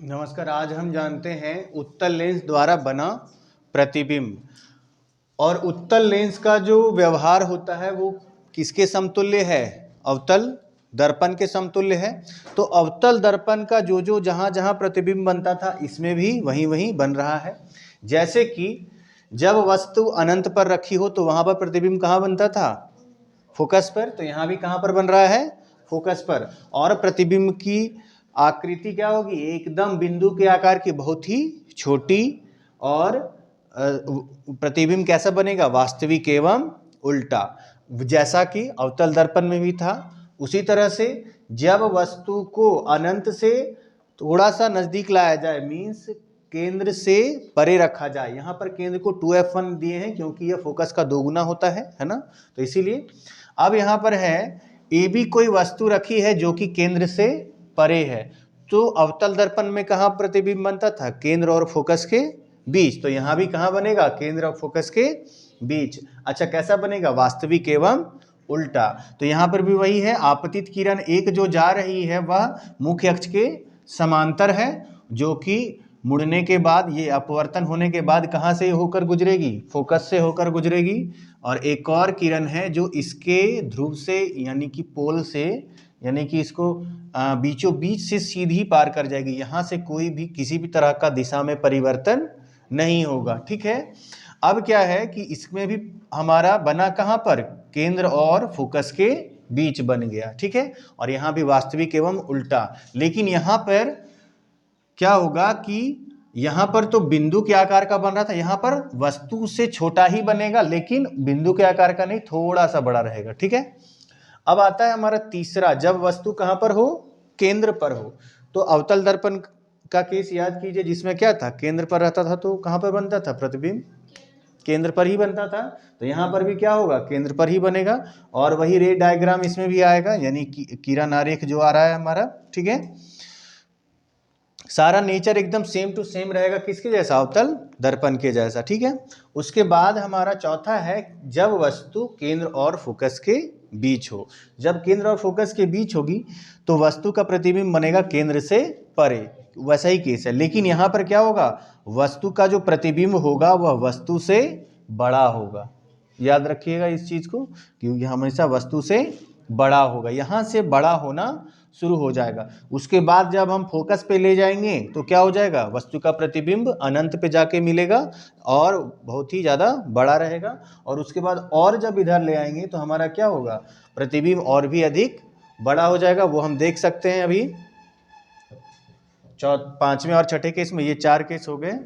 नमस्कार। आज हम जानते हैं उत्तल लेंस द्वारा बना प्रतिबिंब। और उत्तल लेंस का जो व्यवहार होता है वो किसके समतुल्य है? अवतल दर्पण के समतुल्य है। तो अवतल दर्पण का जो जहाँ जहाँ प्रतिबिंब बनता था इसमें भी वहीं वहीं बन रहा है। जैसे कि जब वस्तु अनंत पर रखी हो तो वहाँ पर प्रतिबिंब कहाँ बनता था? फोकस पर। तो यहाँ भी कहाँ पर बन रहा है? फोकस पर। और प्रतिबिंब की आकृति क्या होगी? एकदम बिंदु के आकार की, बहुत ही छोटी। और प्रतिबिंब कैसा बनेगा? वास्तविक एवं उल्टा, जैसा कि अवतल दर्पण में भी था। उसी तरह से जब वस्तु को अनंत से थोड़ा सा नजदीक लाया जाए, मीन्स केंद्र से परे रखा जाए। यहाँ पर केंद्र को 2f1 दिए हैं क्योंकि यह फोकस का दोगुना होता है ना, तो इसीलिए। अब यहाँ पर है AB कोई वस्तु रखी है जो कि केंद्र से परे है। तो अवतल दर्पण में कहाँ प्रतिबिंब बनता था? केंद्र और फोकस के बीच। तो यहाँ भी कहाँ बनेगा? केंद्र और फोकस के बीच। अच्छा, कैसा बनेगा? वास्तविक एवं उल्टा। तो यहाँ पर भी वही है, आपतित किरण एक जो जा रही है वह मुख्य अक्ष के समांतर है, जो कि मुड़ने के बाद, ये अपवर्तन होने के बाद कहाँ से होकर गुजरेगी? फोकस से होकर गुजरेगी। और एक और किरण है जो इसके ध्रुव से, यानी कि पोल से, यानी कि इसको बीचों बीच से सीधी पार कर जाएगी। यहाँ से कोई भी किसी भी तरह का दिशा में परिवर्तन नहीं होगा। ठीक है। अब क्या है कि इसमें भी हमारा बना कहाँ पर? केंद्र और फोकस के बीच बन गया। ठीक है। और यहाँ भी वास्तविक एवं उल्टा। लेकिन यहाँ पर क्या होगा कि यहाँ पर तो बिंदु के आकार का बन रहा था, यहाँ पर वस्तु से छोटा ही बनेगा, लेकिन बिंदु के आकार का नहीं, थोड़ा सा बड़ा रहेगा। ठीक है। अब आता है हमारा तीसरा, जब वस्तु कहाँ पर हो? केंद्र पर हो। तो अवतल दर्पण का केस याद कीजिए, जिसमें क्या था? केंद्र पर रहता था। तो कहाँ पर बनता था प्रतिबिंब? केंद्र पर ही बनता था। तो यहाँ पर भी क्या होगा? केंद्र पर ही बनेगा। और वही रे डायग्राम इसमें भी आएगा, यानी कि किरण आरेख जो आ रहा है हमारा। ठीक है। सारा नेचर एकदम सेम टू सेम रहेगा, किसके जैसा? अवतल दर्पण के जैसा। ठीक है। उसके बाद हमारा चौथा है, जब वस्तु केंद्र और फोकस के बीच हो। जब केंद्र और फोकस के बीच होगी तो वस्तु का प्रतिबिंब बनेगा केंद्र से परे। वैसा ही केस है, लेकिन यहाँ पर क्या होगा? वस्तु का जो प्रतिबिंब होगा वह वस्तु से बड़ा होगा। याद रखिएगा इस चीज को, क्योंकि हमेशा वस्तु से बड़ा होगा। यहाँ से बड़ा होना शुरू हो जाएगा। उसके बाद जब हम फोकस पे ले जाएंगे तो क्या हो जाएगा? वस्तु का प्रतिबिंब अनंत पे जाके मिलेगा और बहुत ही ज्यादा बड़ा रहेगा। और उसके बाद और जब इधर ले आएंगे तो हमारा क्या होगा? प्रतिबिंब और भी अधिक बड़ा हो जाएगा। वो हम देख सकते हैं अभी पांचवें और छठे केस में। ये 4 केस हो गए।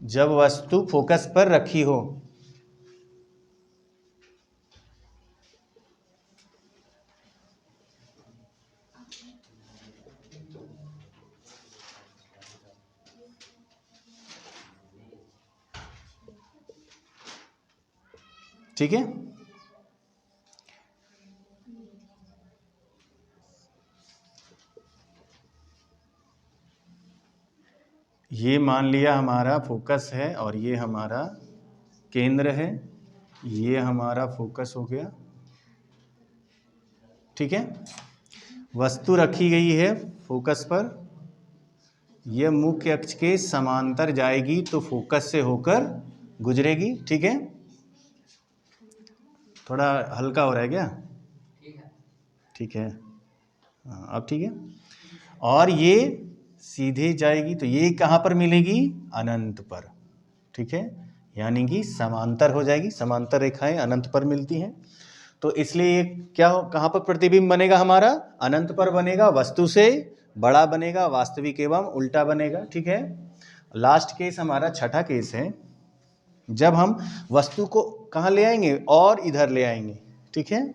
जब वस्तु फोकस पर रखी हो। ठीक है। ये मान लिया हमारा फोकस है और ये हमारा केंद्र है। ये हमारा फोकस हो गया। ठीक है। वस्तु रखी गई है फोकस पर, यह मुख्य अक्ष के समांतर जाएगी तो फोकस से होकर गुजरेगी। ठीक है। थोड़ा हल्का हो रहा है क्या? ठीक है। हाँ, अब ठीक है। और ये सीधे जाएगी तो ये कहाँ पर मिलेगी? अनंत पर। ठीक है। यानी कि समांतर हो जाएगी। समांतर रेखाएं अनंत पर मिलती हैं। तो इसलिए क्या हो, कहाँ पर प्रतिबिंब बनेगा हमारा? अनंत पर बनेगा। वस्तु से बड़ा बनेगा, वास्तविक एवं उल्टा बनेगा। ठीक है। लास्ट केस हमारा छठा केस है, जब हम वस्तु को कहाँ ले आएंगे? और इधर ले आएंगे। ठीक है।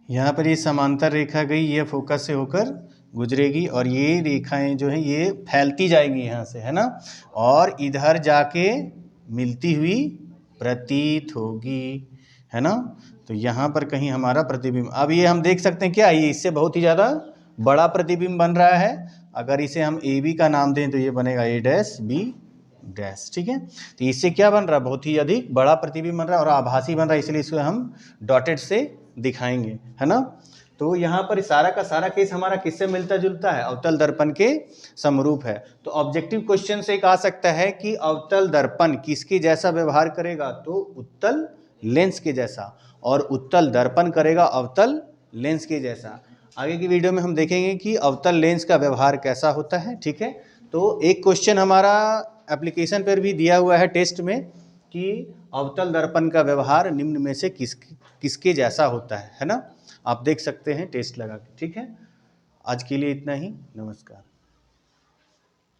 यहाँ पर ये समांतर रेखा गई, ये फोकस से होकर गुजरेगी और ये रेखाएं जो है ये फैलती जाएंगी यहाँ से, है ना, और इधर जाके मिलती हुई प्रतीत होगी, है ना। तो यहाँ पर कहीं हमारा प्रतिबिंब, अब ये हम देख सकते हैं क्या, ये इससे बहुत ही ज़्यादा बड़ा प्रतिबिंब बन रहा है। अगर इसे हम ए बी का नाम दें तो ये बनेगा ए डैश बी डैश, ठीक है। तो इससे क्या बन रहा है, बहुत ही अधिक बड़ा प्रतिबिंब बन रहा है और आभासी बन रहा है, इसलिए इसको हम डॉटेड से दिखाएंगे, है ना। तो यहाँ पर सारा का सारा केस हमारा किससे मिलता जुलता है, अवतल दर्पण के समरूप है। तो ऑब्जेक्टिव क्वेश्चन से एक आ सकता है कि अवतल दर्पण किसके जैसा व्यवहार करेगा, तो उत्तल लेंस के जैसा, और उत्तल दर्पण करेगा अवतल लेंस के जैसा। आगे की वीडियो में हम देखेंगे कि अवतल लेंस का व्यवहार कैसा होता है, ठीक है। तो एक क्वेश्चन हमारा एप्लीकेशन पर भी दिया हुआ है टेस्ट में कि अवतल दर्पण का व्यवहार निम्न में से किसके जैसा होता है ना। आप देख सकते हैं टेस्ट लगा के, ठीक है। आज के लिए इतना ही, नमस्कार।